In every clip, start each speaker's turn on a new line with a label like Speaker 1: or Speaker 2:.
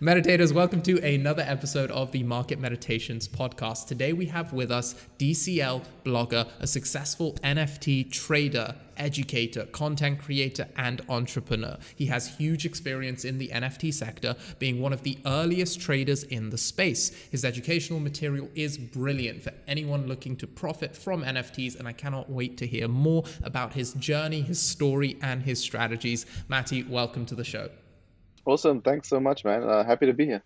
Speaker 1: Meditators, welcome to another episode of the Market Meditations podcast. Today we have with us DCL Blogger, a successful NFT trader, educator, content creator, and entrepreneur. He has huge experience in the NFT sector, being one of the earliest traders in the space. His educational material is brilliant for anyone looking to profit from NFTs, and I cannot wait to hear more about his journey, his story, and his strategies. Matty, welcome to the show.
Speaker 2: Awesome. Thanks so much, man. Happy to be here.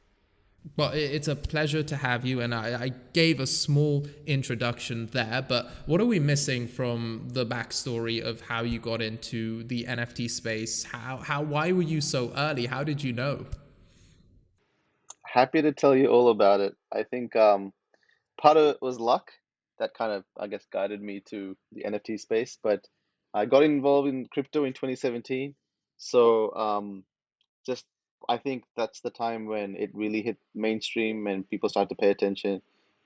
Speaker 1: Well, it's a pleasure to have you, and I gave a small introduction there, but what are we missing from the backstory of how you got into the NFT space? Why were you so early? How did you know?
Speaker 2: Happy to tell you all about it. I think part of it was luck that kind of, I guess, guided me to the NFT space, but I got involved in crypto in 2017. So just I think that's the time when it really hit mainstream and people started to pay attention.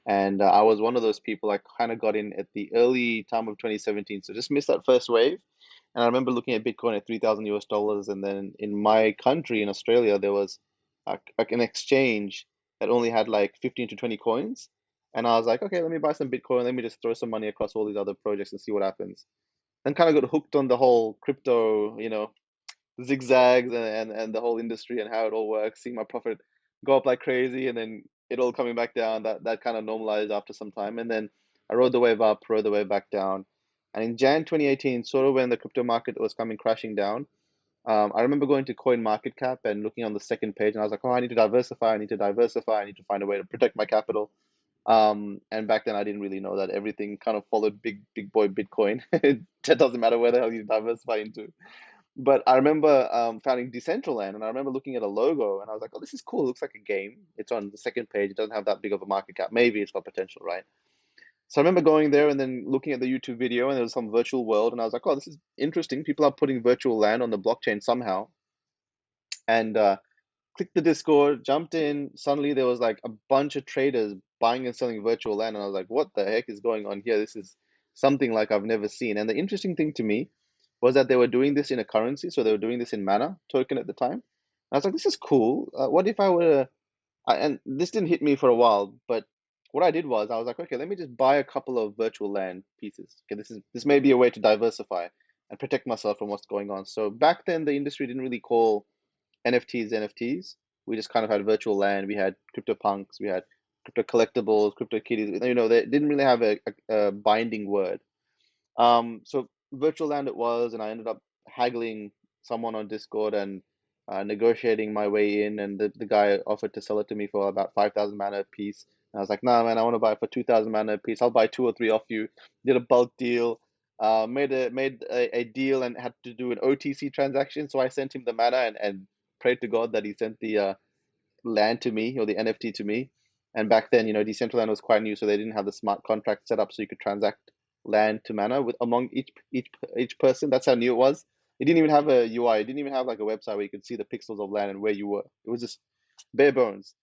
Speaker 2: And I was one of those people. I kind of got in at the early time of 2017, so just missed that first wave. And I remember looking at Bitcoin at 3,000 US dollars, and then in my country, in Australia, there was like an exchange that only had like 15 to 20 coins. And I was like, okay, let me buy some Bitcoin. Let me just throw some money across all these other projects and see what happens. And kind of got hooked on the whole crypto, zigzags and the whole industry and how it all works. Seeing my profit go up like crazy and then it all coming back down. That kind of normalized after some time. And then I rode the wave up, rode the wave back down. And in Jan 2018, sort of when the crypto market was coming crashing down, I remember going to Coin Market Cap and looking on the second page, and I was like, "Oh, I need to diversify. I need to diversify. I need to find a way to protect my capital." And back then, I didn't really know that everything kind of followed big boy Bitcoin. It doesn't matter where the hell you diversify into. But I remember finding Decentraland, and I remember looking at a logo, and I was like, "Oh, this is cool. It looks like a game. It's on the second page. It doesn't have that big of a market cap. Maybe it's got potential, right?" So I remember going there and then looking at the YouTube video, and there was some virtual world, and I was like, "Oh, this is interesting. People are putting virtual land on the blockchain somehow." And clicked the Discord, jumped in. Suddenly, there was like a bunch of traders buying and selling virtual land, and I was like, "What the heck is going on here? This is something like I've never seen." And the interesting thing to me was that they were doing this in a currency, so they were doing this in Mana token at the time. I was like, "This is cool. What if I were to and this didn't hit me for a while, but what I did was I was like, okay, let me just buy a couple of virtual land pieces. Okay, this may be a way to diversify and protect myself from what's going on. So back then, the industry didn't really call NFTs. We just kind of had virtual land. We had crypto punks. We had crypto collectibles, crypto kitties. They didn't really have a binding word. So virtual land it was, and I ended up haggling someone on Discord and negotiating my way in, and the guy offered to sell it to me for about 5,000 mana a piece. And I was like, nah, man, I want to buy it for 2,000 mana a piece. I'll buy two or three off you. Did a bulk deal, made a deal and had to do an OTC transaction. So I sent him the mana and prayed to God that he sent the land to me or the NFT to me. And back then, Decentraland was quite new, so they didn't have the smart contract set up so you could transact land to mana with among each person. That's how new it was. It didn't even have a UI. It didn't even have like a website where you could see the pixels of land and where you were. It was just bare bones.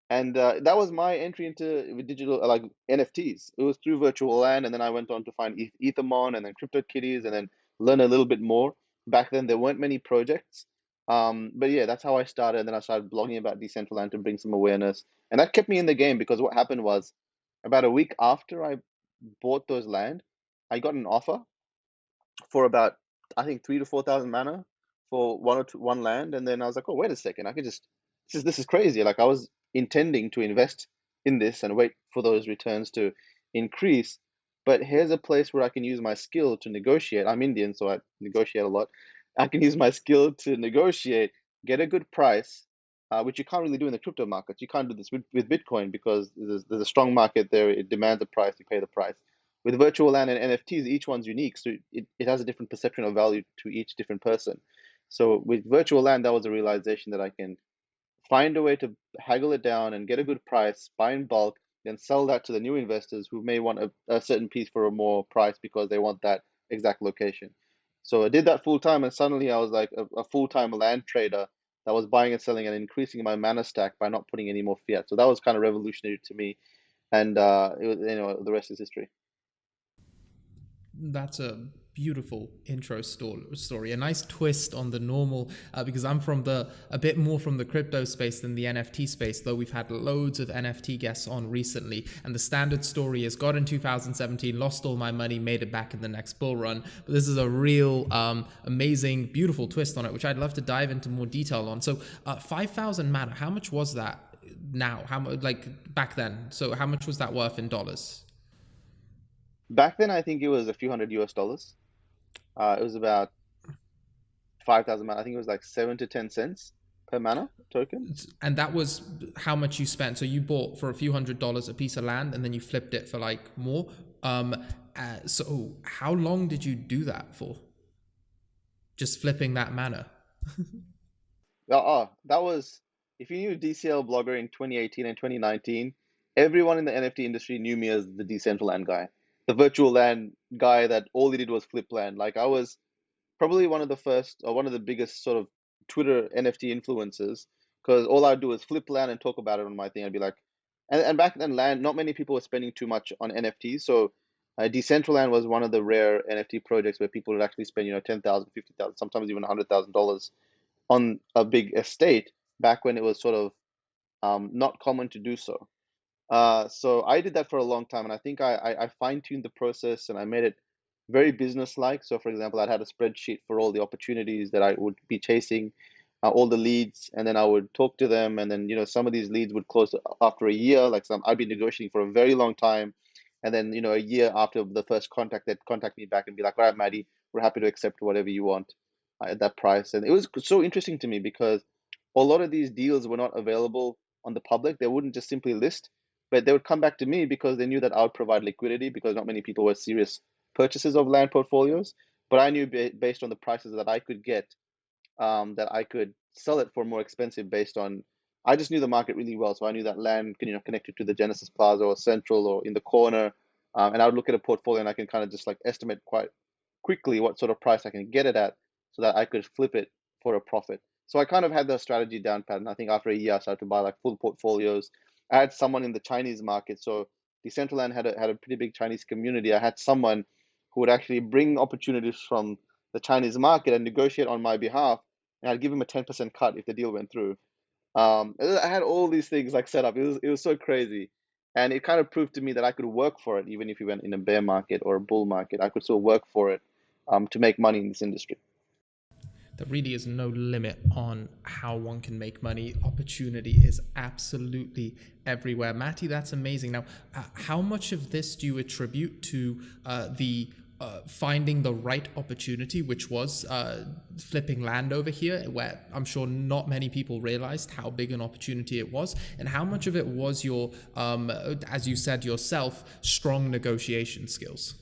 Speaker 2: And that was my entry into digital like NFTs. It was through virtual land, and then I went on to find Ethermon and then CryptoKitties, and then learn a little bit more. Back then, there weren't many projects, but yeah, that's how I started. And then I started blogging about Decentraland to bring some awareness, and that kept me in the game because what happened was, about a week after I bought those land, I got an offer for about I think 3 to 4 thousand mana for one land, and then I was like, oh wait a second, I could just this is crazy. Like I was intending to invest in this and wait for those returns to increase, but here's a place where I can use my skill to negotiate. I'm Indian, so I negotiate a lot. I can use my skill to negotiate, get a good price, which you can't really do in the crypto markets. You can't do this with Bitcoin because there's a strong market there. It demands a price, you pay the price. With virtual land and NFTs, each one's unique, so it has a different perception of value to each different person. So with virtual land, that was a realization that I can find a way to haggle it down and get a good price, buy in bulk, then sell that to the new investors who may want a certain piece for a more price because they want that exact location. So I did that full time, and suddenly I was like a full-time land trader that was buying and selling and increasing my mana stack by not putting any more fiat. So that was kind of revolutionary to me, and it was, the rest is history.
Speaker 1: That's a beautiful intro story, a nice twist on the normal, because I'm from a bit more from the crypto space than the NFT space, though we've had loads of NFT guests on recently, and the standard story is got in 2017, lost all my money, made it back in the next bull run. But this is a real amazing, beautiful twist on it, which I'd love to dive into more detail on. So 5,000 Mana, how much was that now? How much, like back then? So how much was that worth in dollars?
Speaker 2: Back then, I think it was a few hundred US dollars. It was about 5,000 mana. I think it was like 7 to 10 cents per mana token.
Speaker 1: And that was how much you spent. So you bought for a few $100s a piece of land, and then you flipped it for like more. So how long did you do that for? Just flipping that mana?
Speaker 2: That was, if you knew DCL Blogger in 2018 and 2019, everyone in the NFT industry knew me as the Decentraland guy, the virtual land guy that all he did was flip land. Like I was probably one of the first or one of the biggest sort of Twitter NFT influencers, because all I'd do is flip land and talk about it on my thing. I'd be like, and back then, land, not many people were spending too much on NFTs. So Decentraland was one of the rare NFT projects where people would actually spend, 10,000, 50,000, sometimes even $100,000 on a big estate back when it was sort of not common to do so. So I did that for a long time, and I think I fine-tuned the process and I made it very business-like. So, for example, I'd had a spreadsheet for all the opportunities that I would be chasing, all the leads, and then I would talk to them, and then some of these leads would close after a year. Like some, I'd be negotiating for a very long time, and then a year after the first contact, they'd contact me back and be like, "All right, Matty, we're happy to accept whatever you want at that price." And it was so interesting to me because a lot of these deals were not available on the public. They wouldn't just simply list, but they would come back to me because they knew that I would provide liquidity, because not many people were serious purchases of land portfolios. But I knew based on the prices that I could get, that I could sell it for more expensive based on, I just knew the market really well. So I knew that land, connected to the Genesis Plaza or Central or in the corner. And I would look at a portfolio and I can kind of just like estimate quite quickly what sort of price I can get it at so that I could flip it for a profit. So I kind of had the strategy down pat. And I think after a year, I started to buy like full portfolios. I had someone in the Chinese market. So Decentraland had a pretty big Chinese community. I had someone who would actually bring opportunities from the Chinese market and negotiate on my behalf, and I'd give him a 10% cut if the deal went through. I had all these things like set up. It was so crazy, and it kind of proved to me that I could work for it, even if we went in a bear market or a bull market. I could still work for it, to make money in this industry.
Speaker 1: There really is no limit on how one can make money. Opportunity is absolutely everywhere. Matty, that's amazing. Now, how much of this do you attribute to the finding the right opportunity, which was flipping land over here, where I'm sure not many people realized how big an opportunity it was, and how much of it was your, as you said yourself, strong negotiation skills?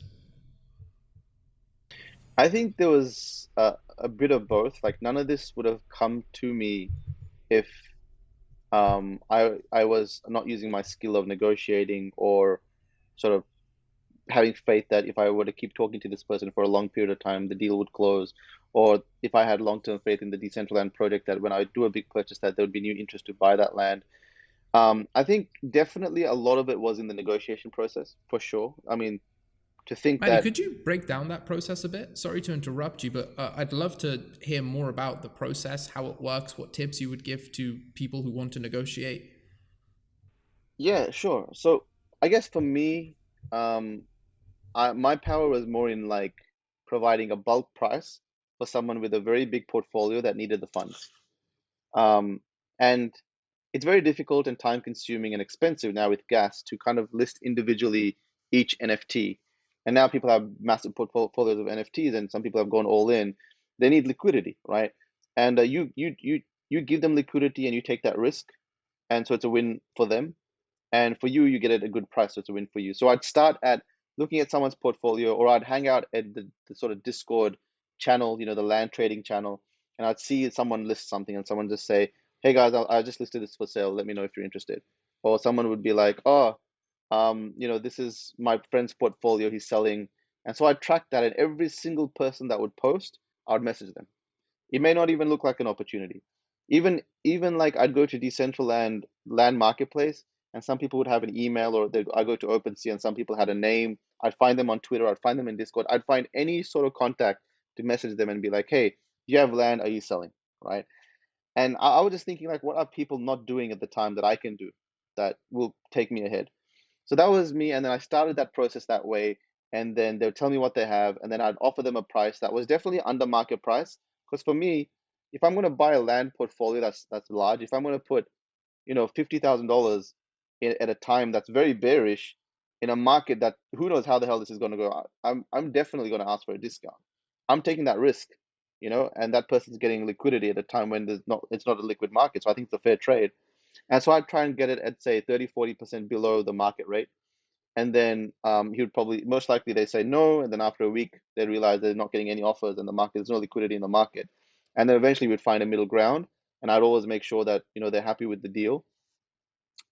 Speaker 2: I think there was a bit of both. Like none of this would have come to me if I was not using my skill of negotiating, or sort of having faith that if I were to keep talking to this person for a long period of time, the deal would close, or if I had long-term faith in the Decentraland project that when I do a big purchase that there would be new interest to buy that land. I think definitely a lot of it was in the negotiation process, for sure. I mean, to think
Speaker 1: Matty,
Speaker 2: that,
Speaker 1: could you break down that process a bit? Sorry to interrupt you, but I'd love to hear more about the process, how it works, what tips you would give to people who want to negotiate.
Speaker 2: yeah, sure. So I guess for me, um, my power was more in like providing a bulk price for someone with a very big portfolio that needed the funds. Um, and it's very difficult and time consuming and expensive now with gas to kind of list individually each NFT. And now people have massive portfolios of NFTs, and some people have gone all in. They need liquidity, right? And you give them liquidity and you take that risk, and so it's a win for them. And for you, you get it at a good price, so it's a win for you. So I'd start at looking at someone's portfolio, or I'd hang out at the sort of Discord channel, the land trading channel, and I'd see someone list something and someone just say, "Hey guys, I just listed this for sale. Let me know if you're interested." Or someone would be like, "Oh, this is my friend's portfolio. He's selling." And so I'd track that, and every single person that would post, I would message them. It may not even look like an opportunity. Even like I'd go to Decentraland land marketplace and some people would have an email, or I go to OpenSea and some people had a name. I'd find them on Twitter, I'd find them in Discord, I'd find any sort of contact to message them and be like, hey, you have land, are you selling? Right? And I was just thinking, like, what are people not doing at the time that I can do that will take me ahead? So that was me, and then I started that process that way. And then they'll tell me what they have, and then I'd offer them a price that was definitely under market price. Because for me, if I'm going to buy a land portfolio that's large, if I'm going to put $50,000 at a time that's very bearish in a market that who knows how the hell this is going to go, I'm definitely going to ask for a discount. I'm taking that risk, and that person's getting liquidity at a time when it's not a liquid market. So I think it's a fair trade. And so I'd try and get it at, say, 30-40% below the market rate. And then he would probably, most likely they say no, and then after a week they realize they're not getting any offers and there's no liquidity in the market. And then eventually we'd find a middle ground, and I'd always make sure that they're happy with the deal.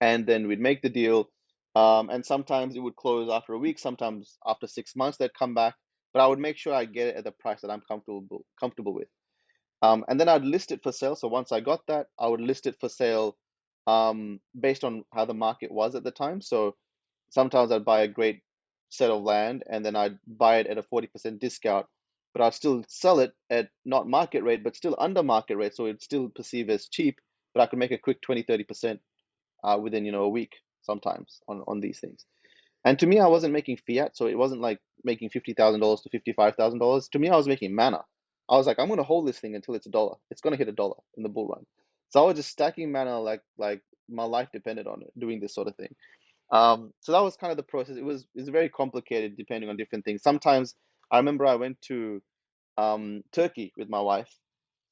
Speaker 2: And then we'd make the deal, and sometimes it would close after a week, sometimes after 6 months they'd come back, but I would make sure I get it at the price that I'm comfortable with. And then I'd list it for sale. So once I got that, I would list it for sale based on how the market was at the time. So sometimes I'd buy a great set of land and then I'd buy it at a 40% discount, but I'd still sell it at not market rate, but still under market rate. So it's still perceived as cheap, but I could make a quick 20-30% within a week sometimes on these things. And to me, I wasn't making fiat, so it wasn't like making $50,000 to $55,000. To me, I was making mana. I was like, I'm going to hold this thing until it's $1. It's going to hit $1 in the bull run. So I was just stacking mana like my life depended on it, doing this sort of thing. So that was kind of the process. It's very complicated depending on different things. Sometimes I remember I went to Turkey with my wife,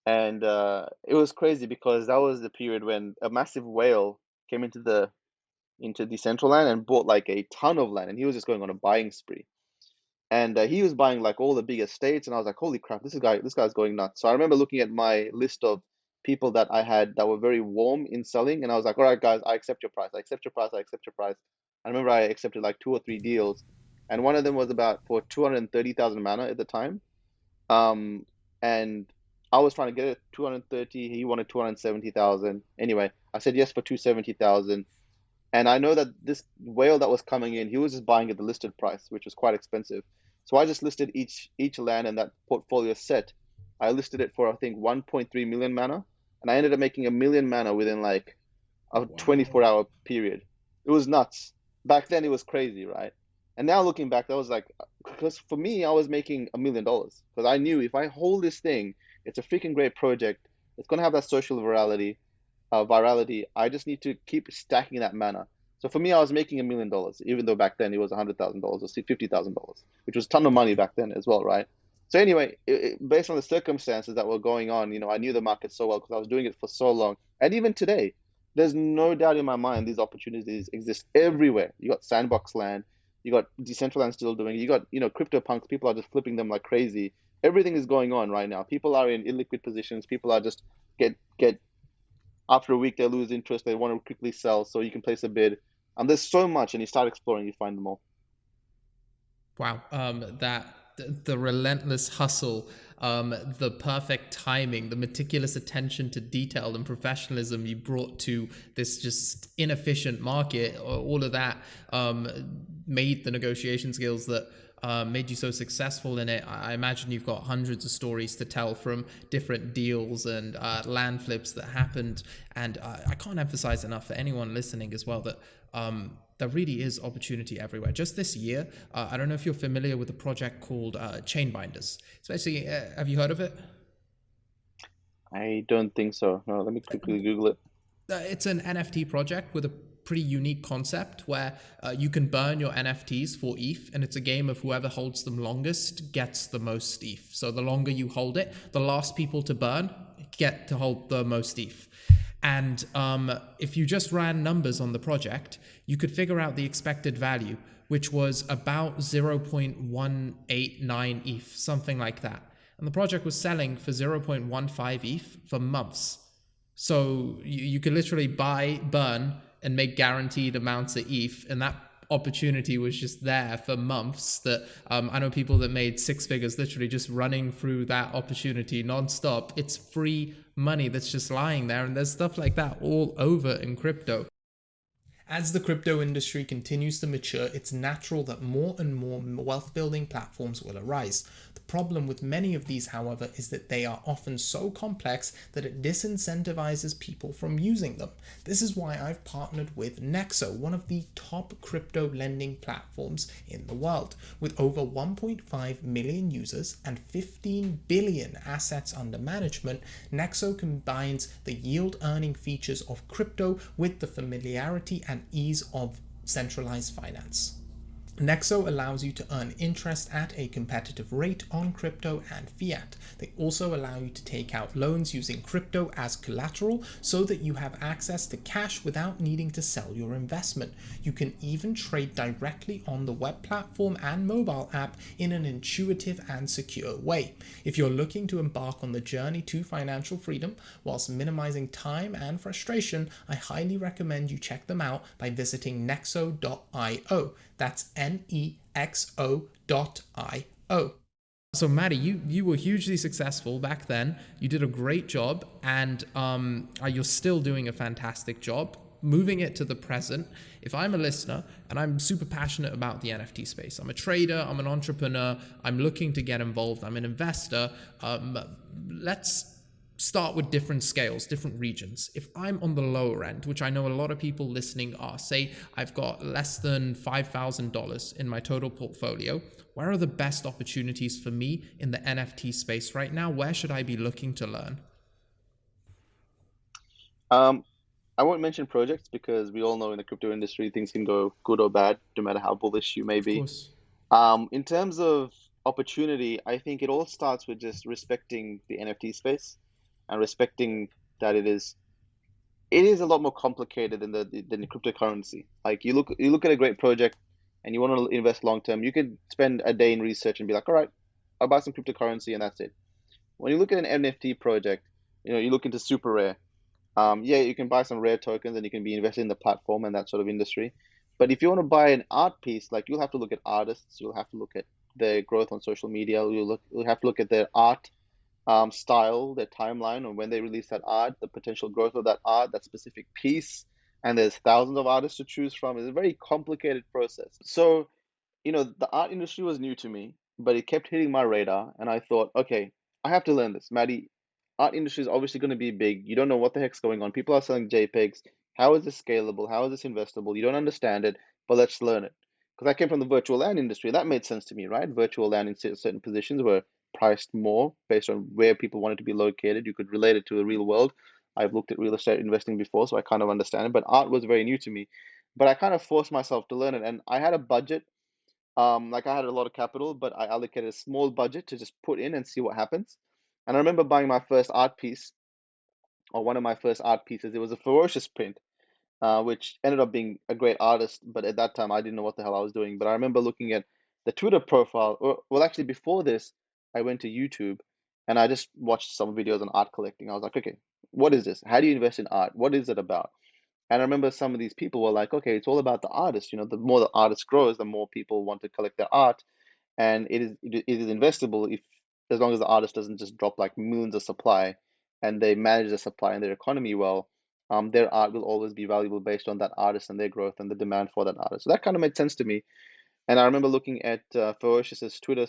Speaker 2: and it was crazy because that was the period when a massive whale came into the central land and bought like a ton of land, and he was just going on a buying spree. And he was buying like all the big estates, and I was like, holy crap, this guy's going nuts. So I remember looking at my list of people that I had that were very warm in selling, and I was like, all right, guys, I accept your price. I accept your price. I accept your price. I remember I accepted like 2 or 3 deals, and one of them was about for 230,000 mana at the time. And I was trying to get it 230. He wanted 270,000. Anyway, I said yes for 270,000. And I know that this whale that was coming in, he was just buying at the listed price, which was quite expensive. So I just listed each land in that portfolio set. I listed it for, I think, 1.3 million mana, and I ended up making 1 million mana within like a 24-hour period. It was nuts. Back then, it was crazy, right? And now looking back, that was like, because for me, I was making $1 million because I knew if I hold this thing, it's a freaking great project. It's gonna have that social virality. I just need to keep stacking that mana. So for me, I was making $1 million, even though back then it was $100,000 or $50,000, which was a ton of money back then as well, right? So anyway, based on the circumstances that were going on, I knew the market so well because I was doing it for so long. And even today, there's no doubt in my mind these opportunities exist everywhere. You got sandbox land, you got Decentraland still doing it, you got CryptoPunks. People are just flipping them like crazy. Everything is going on right now. People are in illiquid positions. People are just get after a week they lose interest. They want to quickly sell, so you can place a bid. There's so much, and you start exploring, you find them all.
Speaker 1: Wow, the relentless hustle, the perfect timing, the meticulous attention to detail and professionalism you brought to this just inefficient market, all of that made the negotiation skills that made you so successful in it. I imagine you've got hundreds of stories to tell from different deals and land flips that happened. And I can't emphasize enough for anyone listening as well that there really is opportunity everywhere. Just this year, I don't know if you're familiar with a project called Chainbinders. It's basically, have you heard of it?
Speaker 2: I don't think so. No, let me quickly Google it.
Speaker 1: It's an NFT project with a pretty unique concept where you can burn your NFTs for ETH, and it's a game of whoever holds them longest gets the most ETH. So the longer you hold it, the last people to burn get to hold the most ETH. And if you just ran numbers on the project, you could figure out the expected value, which was about 0.189 ETH, something like that. And the project was selling for 0.15 ETH for months. So you could literally buy, burn, and make guaranteed amounts of ETH, and that opportunity was just there for months. That I know people that made 6 figures literally just running through that opportunity nonstop. It's free money that's just lying there, and there's stuff like that all over in crypto. As the crypto industry continues to mature, it's natural that more and more wealth building platforms will arise. The problem with many of these, however, is that they are often so complex that it disincentivizes people from using them. This is why I've partnered with Nexo, one of the top crypto lending platforms in the world. With over 1.5 million users and 15 billion assets under management, Nexo combines the yield earning features of crypto with the familiarity and ease of centralized finance. Nexo allows you to earn interest at a competitive rate on crypto and fiat. They also allow you to take out loans using crypto as collateral so that you have access to cash without needing to sell your investment. You can even trade directly on the web platform and mobile app in an intuitive and secure way. If you're looking to embark on the journey to financial freedom whilst minimizing time and frustration, I highly recommend you check them out by visiting nexo.io. That's nexo.io. So Matty, you were hugely successful back then. You did a great job, and you're still doing a fantastic job. Moving it to the present, if I'm a listener and I'm super passionate about the NFT space, I'm a trader, I'm an entrepreneur, I'm looking to get involved, I'm an investor, let's start with different scales, different regions. If I'm on the lower end, which I know a lot of people listening are, say I've got less than $5,000 in my total portfolio, where are the best opportunities for me in the NFT space right now? Where should I be looking to learn?
Speaker 2: I won't mention projects because we all know in the crypto industry things can go good or bad, no matter how bullish you may
Speaker 1: Of
Speaker 2: be.
Speaker 1: course.
Speaker 2: In terms of opportunity, I think it all starts with just respecting the NFT space and respecting that it is a lot more complicated than the cryptocurrency. Like you look at a great project and you want to invest long term, you could spend a day in research and be like, all right, I'll buy some cryptocurrency and that's it. When you look at an NFT project, you look into super rare. Yeah, you can buy some rare tokens and you can be invested in the platform and that sort of industry. But if you want to buy an art piece, like you'll have to look at artists, you'll have to look at their growth on social media, you'll have to look at their art style, their timeline, or when they release that art, the potential growth of that art, that specific piece. And there's thousands of artists to choose from. It's a very complicated process. So, the art industry was new to me, but it kept hitting my radar, and I thought, okay, I have to learn this. Maddie, art industry is obviously going to be big. You don't know what the heck's going on. People are selling JPEGs. How is this scalable? How is this investable? You don't understand it, but let's learn it. Because I came from the virtual land industry. That made sense to me, right? Virtual land in certain positions were priced more based on where people wanted to be located. You could relate it to the real world. I've looked at real estate investing before, so I kind of understand it. But art was very new to me. But I kind of forced myself to learn it, and I had a budget. Like I had a lot of capital, but I allocated a small budget to just put in and see what happens. And I remember buying my first art piece, or one of my first art pieces. It was a ferocious print, which ended up being a great artist. But at that time, I didn't know what the hell I was doing. But I remember looking at the Twitter profile. Well, actually, before this, I went to YouTube and I just watched some videos on art collecting. I was like, okay, what is this? How do you invest in art? What is it about? And I remember some of these people were like, okay, it's all about the artist. The more the artist grows, the more people want to collect their art, and it is investable if as long as the artist doesn't just drop like millions of supply, and they manage the supply and their economy well. Their art will always be valuable based on that artist and their growth and the demand for that artist. So that kind of made sense to me. And I remember looking at Ferocious's Twitter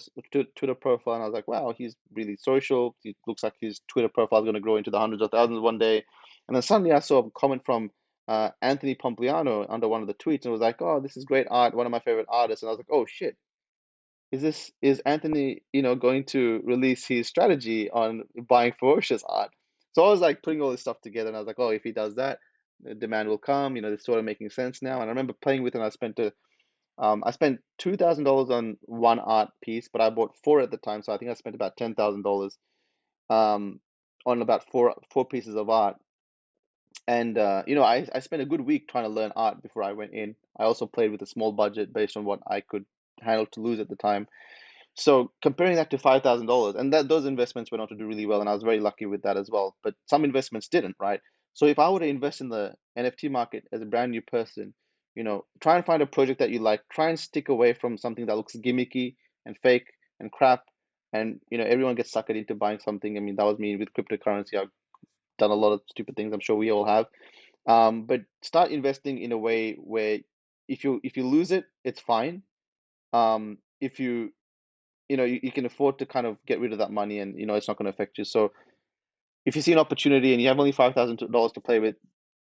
Speaker 2: profile, and I was like, wow, he's really social. It looks like his Twitter profile is going to grow into the hundreds of thousands one day. And then suddenly I saw a comment from Anthony Pompliano under one of the tweets, and it was like, oh, this is great art, one of my favorite artists. And I was like, oh shit, is Anthony, going to release his strategy on buying ferocious art? So I was like putting all this stuff together, and I was like, oh, if he does that, the demand will come. It's sort of making sense now. And I remember playing with it, and I spent $2,000 on one art piece, but I bought four at the time, so I think I spent about $10,000 um, on about four pieces of art. And I spent a good week trying to learn art before I went in. I also played with a small budget based on what I could handle to lose at the time. So comparing that to $5,000, and that those investments went on to do really well, and I was very lucky with that as well. But some investments didn't, right? So if I were to invest in the NFT market as a brand new person, try and find a project that you like. Try and stick away from something that looks gimmicky and fake and crap. And everyone gets suckered into buying something. I mean, that was me with cryptocurrency. I've done a lot of stupid things. I'm sure we all have. But start investing in a way where if you lose it, it's fine. If you can afford to kind of get rid of that money, and it's not going to affect you. So if you see an opportunity and you have only $5,000 to play with,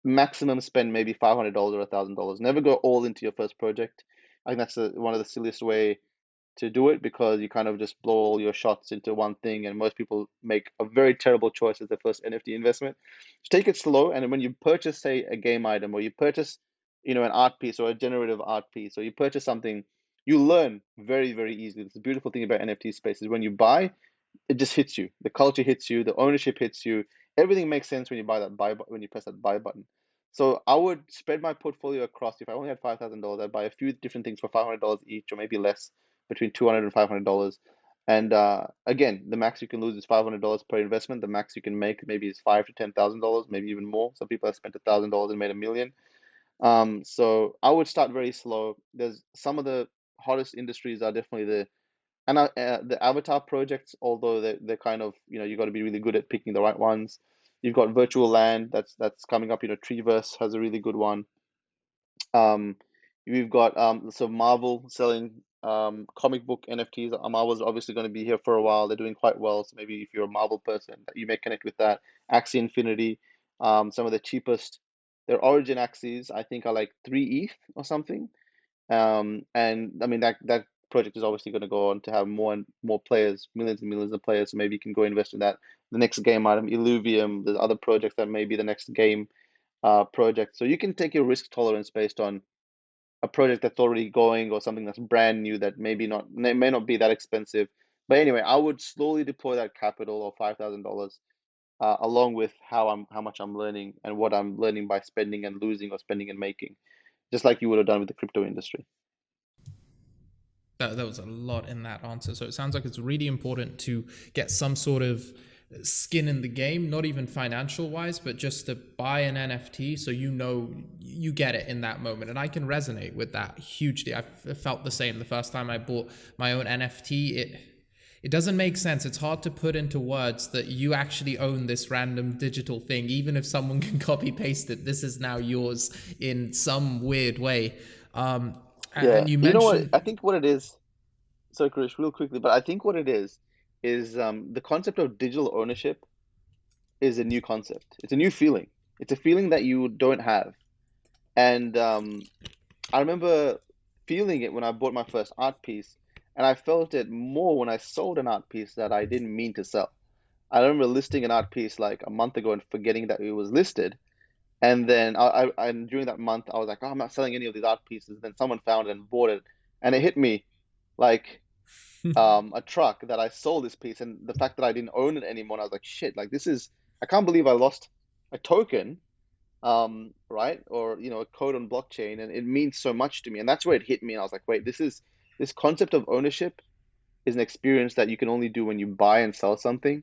Speaker 2: maximum spend maybe $500 or $1,000. Never go all into your first project. I think that's one of the silliest way to do it, because you kind of just blow all your shots into one thing, and most people make a very terrible choice as their first NFT investment. Just take it slow, and when you purchase, say, a game item, or you purchase, an art piece or a generative art piece, or you purchase something, you learn very, very easily. It's the beautiful thing about NFT space is when you buy, it just hits you. The culture hits you. The ownership hits you. Everything makes sense when you when you press that buy button. So I would spread my portfolio across. If I only had $5,000, I'd buy a few different things for $500 each, or maybe less, between $200 and $500. And again, the max you can lose is $500 per investment. The max you can make maybe is $5,000 to $10,000, maybe even more. Some people have spent $1,000 and made $1 million. So I would start very slow. There's some of the hottest industries are definitely the avatar projects, although they're kind of, you got to be really good at picking the right ones. You've got virtual land that's coming up. Treeverse has a really good one. Um, we've got so Marvel selling comic book NFTs. Marvel's obviously going to be here for a while. They're doing quite well. So maybe if you're a Marvel person, you may connect with that. Axie Infinity, some of the cheapest. Their origin axes, I think, are like 3 ETH or something. And I mean that project is obviously going to go on to have more and more players, millions and millions of players. So maybe you can go invest in that. The next game item, Illuvium. There's other projects that may be the next game project. So you can take your risk tolerance based on a project that's already going, or something that's brand new that may not be that expensive. But anyway, I would slowly deploy that capital of $5,000, along with how much I'm learning and what I'm learning by spending and losing, or spending and making, just like you would have done with the crypto industry.
Speaker 1: There was a lot in that answer. So it sounds like it's really important to get some sort of skin in the game, not even financial wise, but just to buy an NFT so you get it in that moment. And I can resonate with that hugely. I felt the same the first time I bought my own NFT. It doesn't make sense. It's hard to put into words that you actually own this random digital thing. Even if someone can copy paste it, this is now yours in some weird way.
Speaker 2: Yeah,
Speaker 1: And you
Speaker 2: you know what?
Speaker 1: mentioned,
Speaker 2: I think what it is. So, Krish, real quickly, but I think what it is the concept of digital ownership is a new concept. It's a new feeling. It's a feeling that you don't have. And I remember feeling it when I bought my first art piece, and I felt it more when I sold an art piece that I didn't mean to sell. I remember listing an art piece like a month ago and forgetting that it was listed. And then and during that month, I was like, oh, I'm not selling any of these art pieces. Then someone found it and bought it, and it hit me like a truck that I sold this piece, and the fact that I didn't own it anymore. And I was like, shit, like I can't believe I lost a token, right? Or, a code on blockchain, and it means so much to me. And that's where it hit me. And I was like, wait, this concept of ownership is an experience that you can only do when you buy and sell something.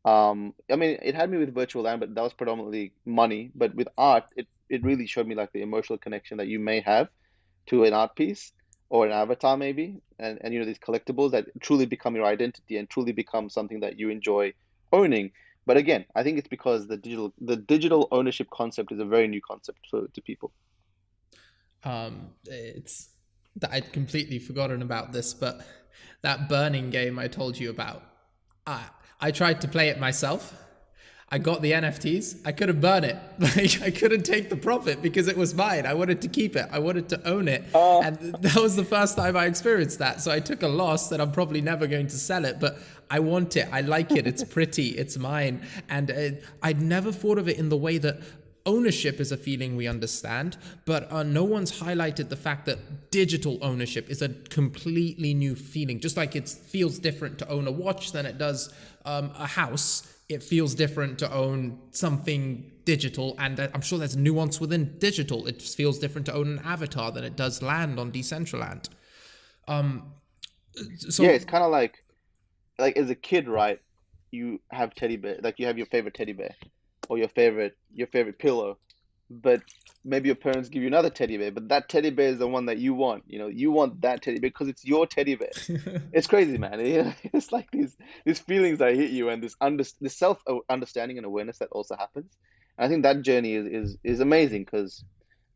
Speaker 2: I mean, it had me with virtual land, but that was predominantly money. But with art, it really showed me like the emotional connection that you may have to an art piece or an avatar maybe, and these collectibles that truly become your identity and truly become something that you enjoy owning. But again, I think it's because the digital ownership concept is a very new concept to people.
Speaker 1: it's I'd completely forgotten about this, but that burning game I told you about, I I tried to play it myself. I got the NFTs. I couldn't burn it. Like, I couldn't take the profit because it was mine. I wanted to keep it. I wanted to own it.
Speaker 2: Uh,
Speaker 1: And that was the first time I experienced that. So I took a loss that I'm probably never going to sell it, but I want it. I like it. It's pretty. It's mine. And I'd never thought of it in the way that ownership is a feeling we understand, but no one's highlighted the fact that digital ownership is a completely new feeling. Just like it feels different to own a watch than it does a house, it feels different to own something digital, and I'm sure there's nuance within digital. It feels different to own an avatar than it does land on Decentraland. Um,
Speaker 2: yeah,
Speaker 1: so
Speaker 2: it's kind of like as a kid, right? You have teddy bear, like you have your favorite teddy bear, or your favorite pillow, but maybe your parents give you another teddy bear, but that teddy bear is the one that you want. You want that teddy bear because it's your teddy bear. It's crazy, man. It's like these feelings that hit you, and this self understanding and awareness that also happens. I think that journey is amazing because,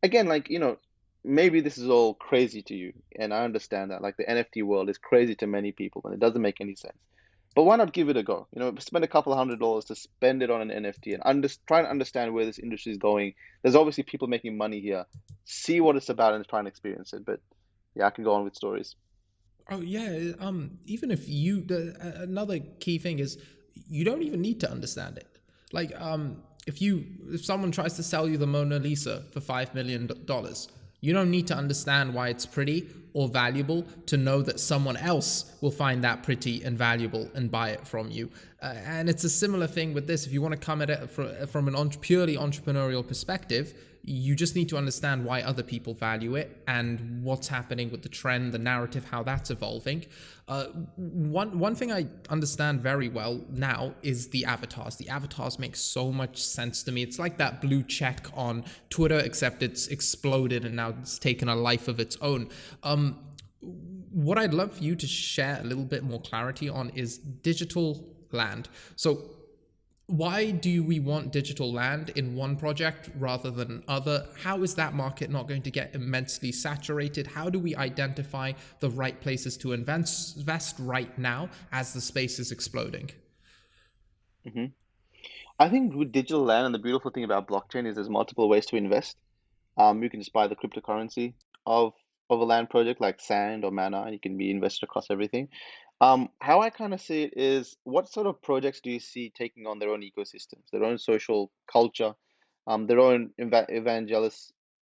Speaker 2: again, like, maybe this is all crazy to you, and I understand that. Like, the NFT world is crazy to many people, and it doesn't make any sense. But why not give it a go? Spend a couple of $100 to spend it on an NFT and try and understand where this industry is going. There's obviously people making money here. See what it's about and try and experience it. But yeah, I can go on with stories.
Speaker 1: Oh yeah, even if another key thing is you don't even need to understand it. Like, if someone tries to sell you the Mona Lisa for $5 million, you don't need to understand why it's pretty or valuable to know that someone else will find that pretty and valuable and buy it from you. And it's a similar thing with this. If you want to come at it from an purely entrepreneurial perspective, you just need to understand why other people value it and what's happening with the trend, the narrative, how that's evolving. One thing I understand very well now is the avatars. The avatars make so much sense to me. It's like that blue check on Twitter, except it's exploded and now it's taken a life of its own. What I'd love for you to share a little bit more clarity on is digital land. So why do we want digital land in one project rather than other? How is that market not going to get immensely saturated? How do we identify the right places to invest right now as the space is exploding?
Speaker 2: hmm I think with digital land, and the beautiful thing about blockchain is there's multiple ways to invest. You can just buy the cryptocurrency of a land project like sand or mana, and you can be invested across everything. How I kind of see it is, what sort of projects do you see taking on their own ecosystems, their own social culture, their own evangelists?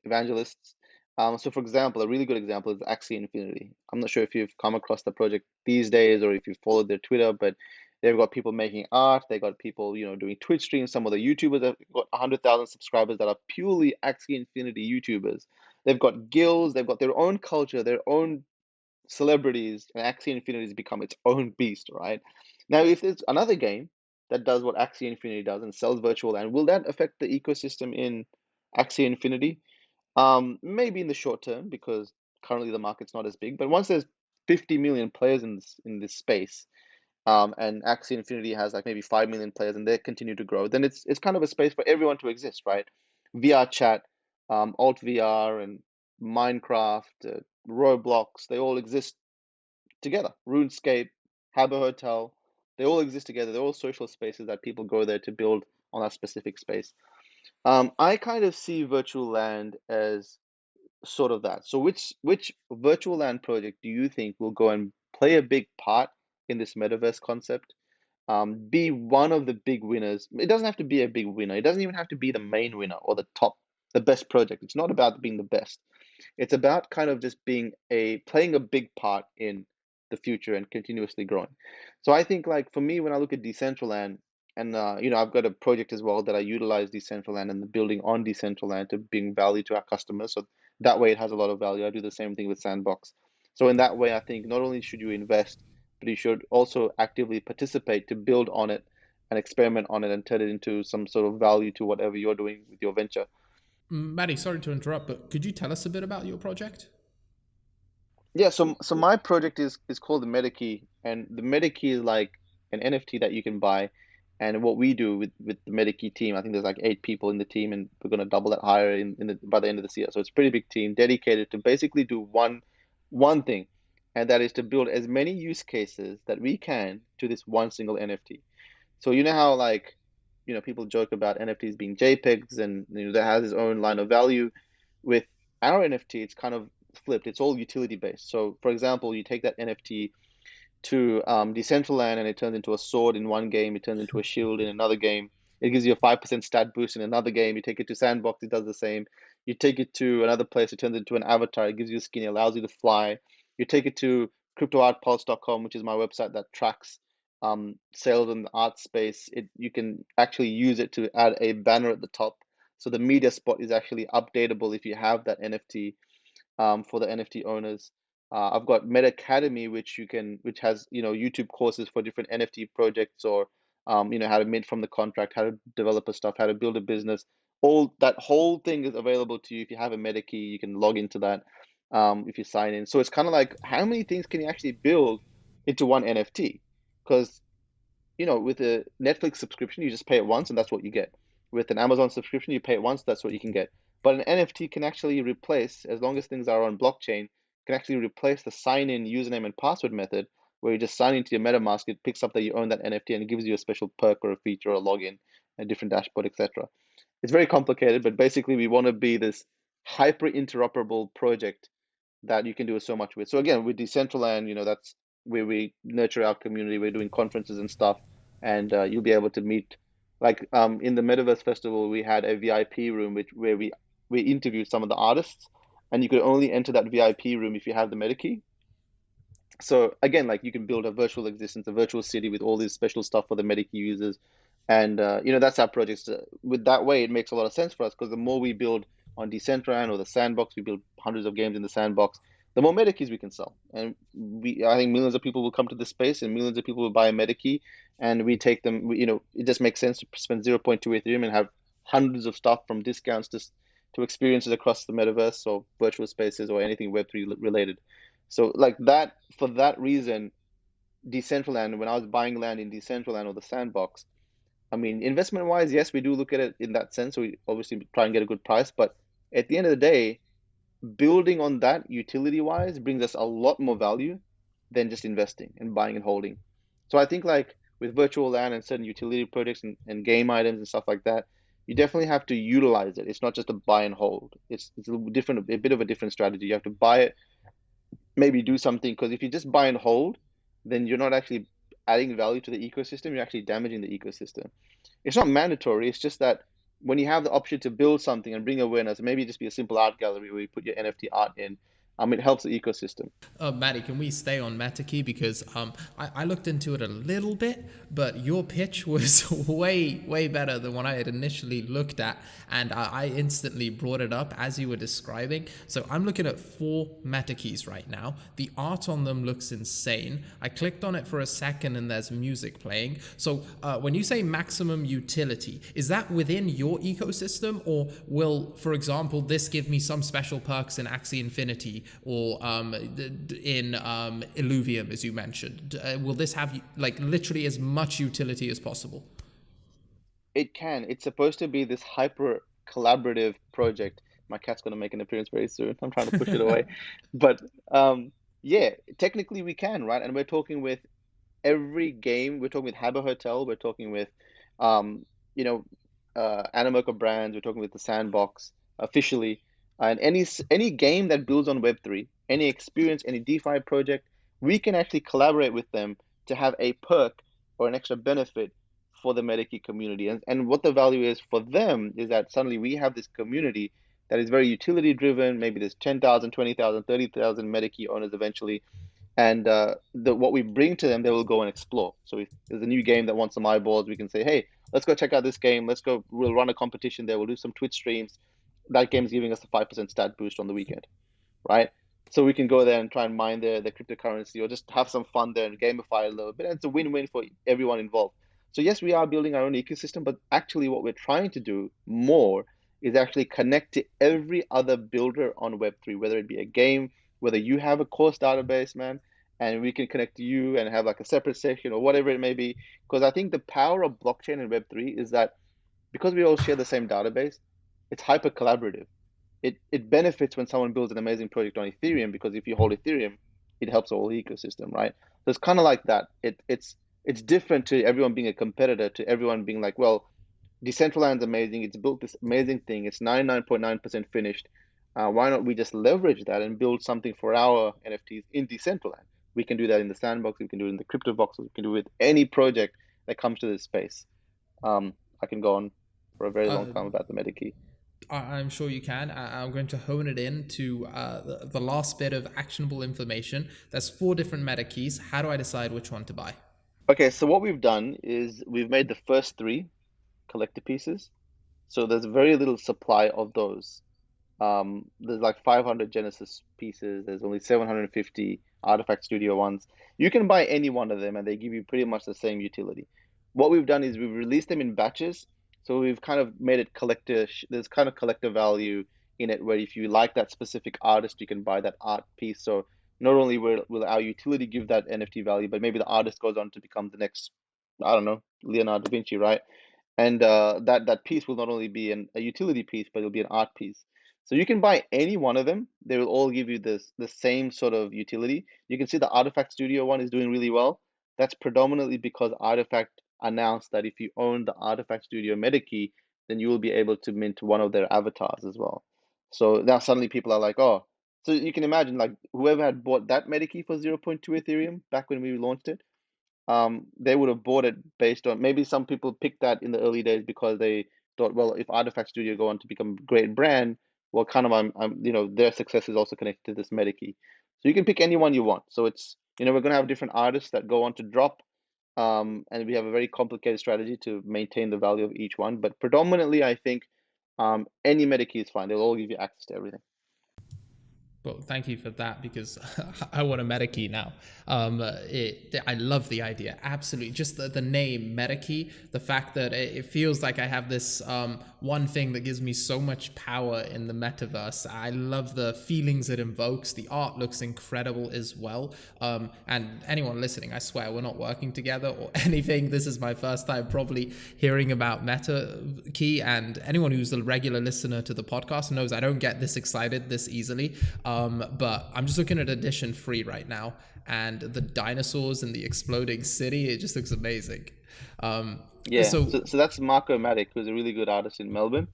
Speaker 2: So, for example, a really good example is Axie Infinity. I'm not sure if you've come across the project these days or if you've followed their Twitter, but they've got people making art. They got people, doing Twitch streams. Some of the YouTubers have got 100,000 subscribers that are purely Axie Infinity YouTubers. They've got guilds. They've got their own culture, their own celebrities, and Axie Infinity has become its own beast, right? Now, if there's another game that does what Axie Infinity does and sells virtual land, will that affect the ecosystem in Axie Infinity? Maybe in the short term, because currently the market's not as big. But once there's 50 million players in this space, and Axie Infinity has like maybe 5 million players, and they continue to grow, then it's kind of a space for everyone to exist, right? VR chat, Alt VR, and Minecraft, Roblox, they all exist together. RuneScape, Habbo Hotel, they all exist together. They're all social spaces that people go there to build on that specific space. I kind of see virtual land as sort of that. So which virtual land project do you think will go and play a big part in this metaverse concept? Be one of the big winners. It doesn't have to be a big winner. It doesn't even have to be the main winner or the best project. It's not about being the best. It's about kind of just playing a big part in the future and continuously growing. So I think, like, for me, when I look at Decentraland, and I've got a project as well that I utilize Decentraland and the building on Decentraland to bring value to our customers. So that way it has a lot of value. I do the same thing with Sandbox. So in that way, I think not only should you invest, but you should also actively participate to build on it and experiment on it and turn it into some sort of value to whatever you're doing with your venture.
Speaker 1: Matty, sorry to interrupt, but could you tell us a bit about your project?
Speaker 2: Yeah, so my project is called the Metakey, and the Metakey is like an NFT that you can buy. And what we do with the Metakey team, I think there's like 8 people in the team, and we're gonna double that higher by the end of this year. So it's a pretty big team dedicated to basically do one thing, and that is to build as many use cases that we can to this one single NFT. So you know how, like, people joke about NFTs being JPEGs, and that has its own line of value. With our NFT, it's kind of flipped. It's all utility based. So for example, you take that NFT to Decentraland, and it turns into a sword in one game. It turns into a shield in another game. It gives you a 5% stat boost in another game. You take it to Sandbox, it does the same. You take it to another place, it turns into an avatar. It gives you a skin, it allows you to fly. You take it to cryptoartpulse.com, which is my website that tracks sales in the art space. You can actually use it to add a banner at the top. So the media spot is actually updatable if you have that NFT, for the NFT owners. I've got Meta Academy, which has YouTube courses for different NFT projects, or how to mint from the contract, how to develop a stuff, how to build a business. All that whole thing is available to you if you have a Meta key. You can log into that, if you sign in. So it's kind of like, how many things can you actually build into one NFT? Because with a Netflix subscription, you just pay it once and that's what you get. with an Amazon subscription, you pay it once, that's what you can get. But an NFT can actually replace, as long as things are on blockchain, can actually replace the sign-in username and password method, where you just sign into your MetaMask, it picks up that you own that NFT and it gives you a special perk or a feature or a login, a different dashboard, etc. It's very complicated, but basically we want to be this hyper interoperable project that you can do so much with. So again, with Decentraland, that's where we nurture our community. We're doing conferences and stuff, and you'll be able to meet. Like in the Metaverse Festival, we had a VIP room where we interviewed some of the artists, and you could only enter that VIP room if you have the Metakey. So again, like you can build a virtual existence, a virtual city with all this special stuff for the Metakey users, and that's our project. With that way, it makes a lot of sense for us because the more we build on Decentraland or the sandbox, we build hundreds of games in the sandbox, the more Metakeys we can sell, and I think millions of people will come to this space, and millions of people will buy a Metakey, and we take them. It just makes sense to spend 0.2 Ethereum and have hundreds of stuff from discounts to experiences across the metaverse or virtual spaces or anything Web3 related. So like that, for that reason, Decentraland, when I was buying land in Decentraland or the sandbox, I mean, investment wise, yes, we do look at it in that sense. So we obviously try and get a good price. But at the end of the day, building on that utility wise brings us a lot more value than just investing and buying and holding. So I think like with virtual land and certain utility projects and game items and stuff like that, you definitely have to utilize it. It's not just a buy and hold. It's a little different, a bit of a different strategy. You have to buy it, maybe do something, because if you just buy and hold, then you're not actually adding value to the ecosystem, you're actually damaging the ecosystem. It's not mandatory, it's just that when you have the option to build something and bring awareness, maybe just be a simple art gallery where you put your NFT art in, it helps the ecosystem.
Speaker 1: Matty, can we stay on Metakey? Because I looked into it a little bit, but your pitch was way better than what I had initially looked at, and I instantly brought it up as you were describing. So I'm looking at 4 Metakeys right now. The art on them looks insane. I clicked on it for a second and there's music playing. So when you say maximum utility, is that within your ecosystem, or will, for example, this give me some special perks in Axie Infinity or in 𝐿𝐿𝐵𝐿𝐵, as you mentioned? Will this have like literally as much utility as possible?
Speaker 2: It can. It's supposed to be this hyper collaborative project. My cat's going to make an appearance very soon. I'm trying to push it away. But yeah, technically we can, right? And we're talking with every game. We're talking with Habbo Hotel. We're talking with, um, you know, Animoca Brands. We're talking with the Sandbox officially, and any game that builds on Web3, any experience, any DeFi project, we can actually collaborate with them to have a perk or an extra benefit for the Metakey community. And what the value is for them is that suddenly we have this community that is very utility driven. Maybe there's 10,000, 20,000, 30,000 Metakey owners eventually, and what we bring to them, they will go and explore. So if there's a new game that wants some eyeballs, we can say, hey, let's go check out this game. Let's go. We'll run a competition there. We'll do some Twitch streams. That game's giving us a 5% stat boost on the weekend, right? So we can go there and try and mine the cryptocurrency or just have some fun there and gamify a little bit. And it's a win-win for everyone involved. So yes, we are building our own ecosystem, but actually what we're trying to do more is actually connect to every other builder on Web3, whether it be a game, whether you have a course database, man, and we can connect to you and have like a separate section or whatever it may be. Because I think the power of blockchain and Web3 is that because we all share the same database, it's hyper collaborative. It benefits when someone builds an amazing project on Ethereum, because if you hold Ethereum, it helps the whole ecosystem, right? So it's kind of like that. It's different to everyone being a competitor, to everyone being like, well, Decentraland's amazing. It's built this amazing thing. It's 99.9% finished. Why not we just leverage that and build something for our NFTs in Decentraland? We can do that in the sandbox. We can do it in the crypto boxes. We can do it with any project that comes to this space. I can go on for a very long
Speaker 1: Uh,
Speaker 2: time about the Metakey.
Speaker 1: I'm sure you can. I'm going to hone it in to the last bit of actionable information. There's 4 different meta keys. How do I decide which one to buy?
Speaker 2: Okay, so what we've done is we've made the first 3 collector pieces. So there's very little supply of those. There's like 500 Genesis pieces. There's only 750 Artifact Studio ones. You can buy any one of them and they give you pretty much the same utility. What we've done is we've released them in batches. So we've kind of made it collector, there's kind of collector value in it, where if you like that specific artist, you can buy that art piece. So not only will our utility give that NFT value, but maybe the artist goes on to become the next, I don't know, Leonardo da Vinci, right? and that piece will not only be a utility piece, but it'll be an art piece. So you can buy any one of them. They will all give you the same sort of utility. You can see the Artifact Studio one is doing really well. That's predominantly because Artifact announced that if you own the Artifact Studio Metakey, then you will be able to mint one of their avatars as well. So now suddenly people are like, oh, so you can imagine like whoever had bought that Metakey for 0.2 Ethereum back when we launched it, they would have bought it based on, maybe some people picked that in the early days because they thought, well, if Artifact Studio go on to become a great brand, well, kind of, their success is also connected to this Metakey. So you can pick anyone you want. So it's, we're going to have different artists that go on to drop, and we have a very complicated strategy to maintain the value of each one. But predominantly, I think any Metakey is fine. They'll all give you access to everything.
Speaker 1: Well, thank you for that, because I want a Metakey now. I love the idea. Absolutely. Just the name Metakey, the fact that it feels like I have this one thing that gives me so much power in the metaverse. I love the feelings it invokes. The art looks incredible as well. And anyone listening, I swear we're not working together or anything. This is my first time probably hearing about Metakey, and anyone who's a regular listener to the podcast knows I don't get this excited this easily. But I'm just looking at edition 3 right now, and the dinosaurs and the exploding city, it just looks amazing.
Speaker 2: Yeah.
Speaker 1: So
Speaker 2: So that's Marco Matic, who's a really good artist in Melbourne.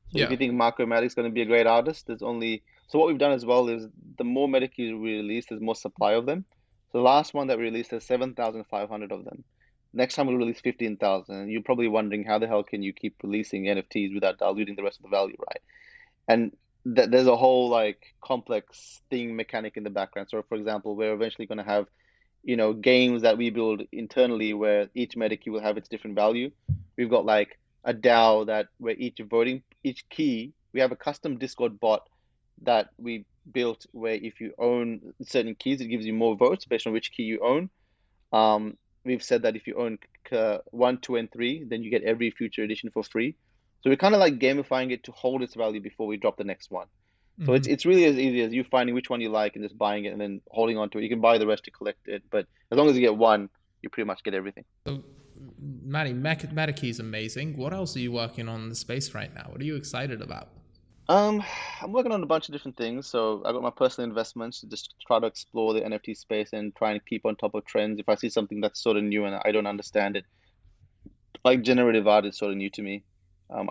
Speaker 2: So if
Speaker 1: yeah.
Speaker 2: you think Marco Matic's going to be a great artist, there's only, so what we've done as well is the more Metakeys we release, there's more supply of them. So the last one that we released, there's 7,500 of them. Next time we'll release 15,000. And you're probably wondering how the hell can you keep releasing NFTs without diluting the rest of the value, right? And there's a whole like complex thing mechanic in the background. So for example, we're eventually going to have, games that we build internally where each Metakey will have its different value. We've got like a DAO that where each key, we have a custom Discord bot that we built where if you own certain keys, it gives you more votes based on which key you own. We've said that if you own 1, 2, and 3, then you get every future edition for free. So we're kind of like gamifying it to hold its value before we drop the next one. So
Speaker 1: Mhm.
Speaker 2: it's really as easy as you finding which one you like and just buying it and then holding on to it. You can buy the rest to collect it, but as long as you get one, you pretty much get everything.
Speaker 1: So, Matty, Metakey is amazing. What else are you working on in the space right now? What are you excited about?
Speaker 2: Um, I'm working on a bunch of different things. So I got my personal investments to just try to explore the NFT space and try and keep on top of trends. If I see something that's sort of new and I don't understand it, like generative art is sort of new to me,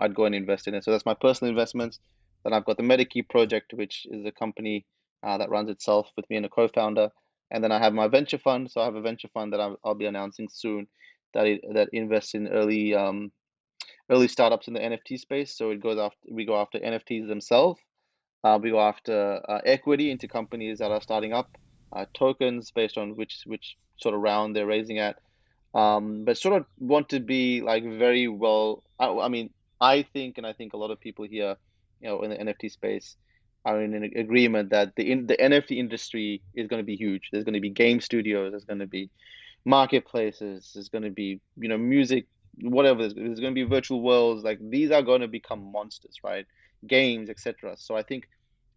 Speaker 2: I'd go and invest in it. So that's my personal investments. Then I've got the Metakey project, which is a company that runs itself with me and a co-founder. And then I have my venture fund. So I have a venture fund that I'll be announcing soon that invests in early startups in the NFT space. So we go after NFTs themselves. We go after equity into companies that are starting up, tokens based on which sort of round they're raising at, but sort of want to be like very well. I mean, and I think a lot of people here, in the NFT space, are in an agreement that the NFT industry is going to be huge. There's going to be game studios. There's going to be marketplaces. There's going to be music, whatever. There's going to be virtual worlds. Like these are going to become monsters, right? Games, etc. So I think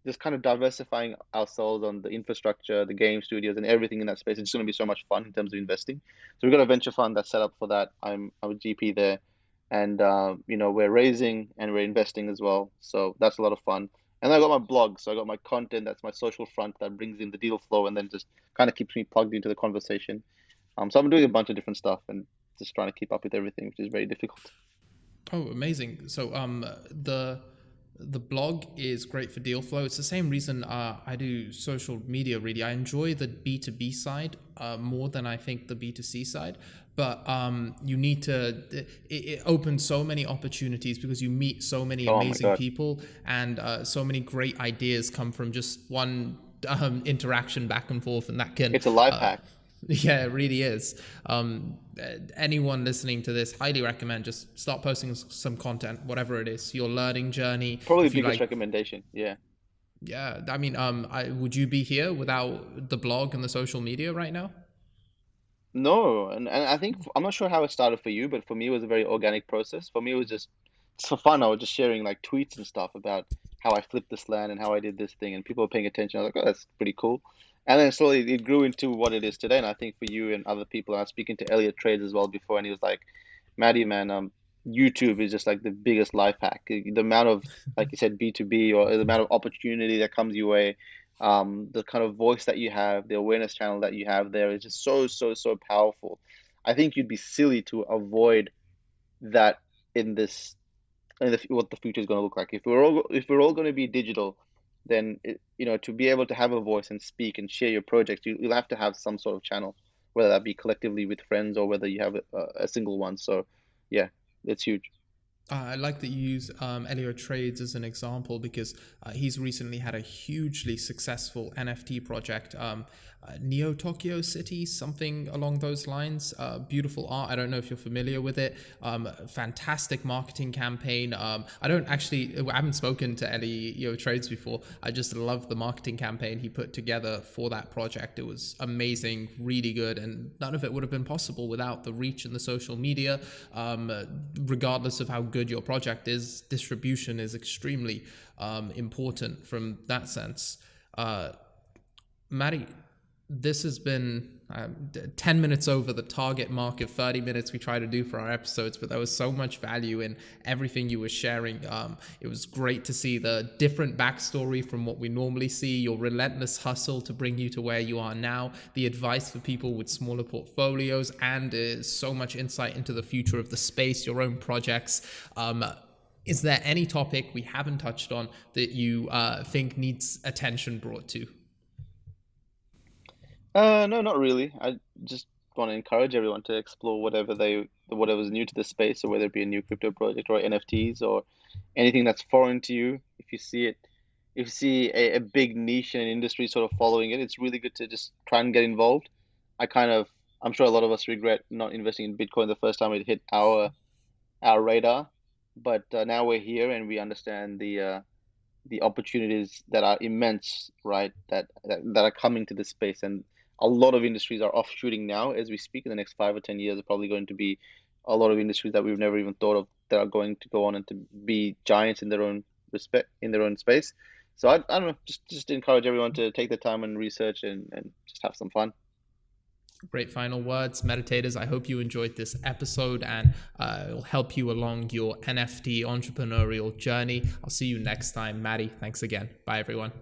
Speaker 2: just kind of diversifying ourselves on the infrastructure, the game studios, and everything in that space. It's just going to be so much fun in terms of investing. So we've got a venture fund that's set up for that. I'm a GP there, and we're raising and we're investing as well. So that's a lot of fun. And I got my blog, so I got my content. That's my social front that brings in the deal flow, and then just kind of keeps me plugged into the conversation. So I'm doing a bunch of different stuff and just trying to keep up with everything, which is very difficult.
Speaker 1: Oh, amazing. So the blog is great for deal flow. It's the same reason I do social media, really. I enjoy the B2B side more than I think the B2C side. But you need to, it opens so many opportunities because you meet so many
Speaker 2: Oh my
Speaker 1: amazing
Speaker 2: God,
Speaker 1: people, and so many great ideas come from just one interaction back and forth, and that can
Speaker 2: it's a life hack.
Speaker 1: yeah, it really is. Anyone listening to this, highly recommend just start posting some content, whatever it is, your learning journey.
Speaker 2: Probably
Speaker 1: If you
Speaker 2: biggest
Speaker 1: like,
Speaker 2: recommendation. Yeah.
Speaker 1: yeah, I mean, would you be here without the blog and the social media right now?
Speaker 2: No, and I think I'm not sure how it started for you, but for me it was a very organic process. For me it was just for fun. I was just sharing like tweets and stuff about how I flipped this land and how I did this thing, and people were paying attention. I was like, oh, that's pretty cool. And then slowly it grew into what it is today. And I think for you and other people, I was speaking to Elliot Trades as well before, and he was like, Maddie, man, YouTube is just like the biggest life hack. The amount of, like you said, B2B, or the amount of opportunity that comes your way, the kind of voice that you have, the awareness channel that you have there is just so powerful. I think you'd be silly to avoid that in this, in what the future is going to look like. If we're all going to be digital, then to be able to have a voice and speak and share your projects, you'll have to have some sort of channel, whether that be collectively with friends or whether you have a single one. So, yeah, it's huge.
Speaker 1: I like that you use 𝐿𝐸 as an example because he's recently had a hugely successful NFT project, Neo Tokyo City, something along those lines. Beautiful art. I don't know if you're familiar with it. Fantastic marketing campaign. I haven't spoken to 𝐿𝐸 before. I just love the marketing campaign he put together for that project. It was amazing, really good, and none of it would have been possible without the reach and the social media. Regardless of how good your project is, distribution is extremely important from that sense. Matty, this has been 10 minutes over the target mark of 30 minutes we try to do for our episodes, but there was so much value in everything you were sharing. It was great to see the different backstory from what we normally see, your relentless hustle to bring you to where you are now, the advice for people with smaller portfolios, and so much insight into the future of the space, your own projects. Is there any topic we haven't touched on that you think needs attention brought to?
Speaker 2: No, not really. I just want to encourage everyone to explore whatever's new to the space, or whether it be a new crypto project or NFTs or anything that's foreign to you. If you see a big niche in an industry sort of following it, it's really good to just try and get involved. I'm sure a lot of us regret not investing in Bitcoin the first time it hit our radar, but now we're here and we understand the opportunities that are immense, right? That are coming to this space, and a lot of industries are offshooting now as we speak. In the next 5 or 10 years, are probably going to be a lot of industries that we've never even thought of that are going to go on and to be giants in their own in their own space. So I don't know, just encourage everyone to take the time and research and just have some fun.
Speaker 1: Great final words, meditators. I hope you enjoyed this episode and it'll help you along your NFT entrepreneurial journey. I'll see you next time. Matty, thanks again. Bye, everyone.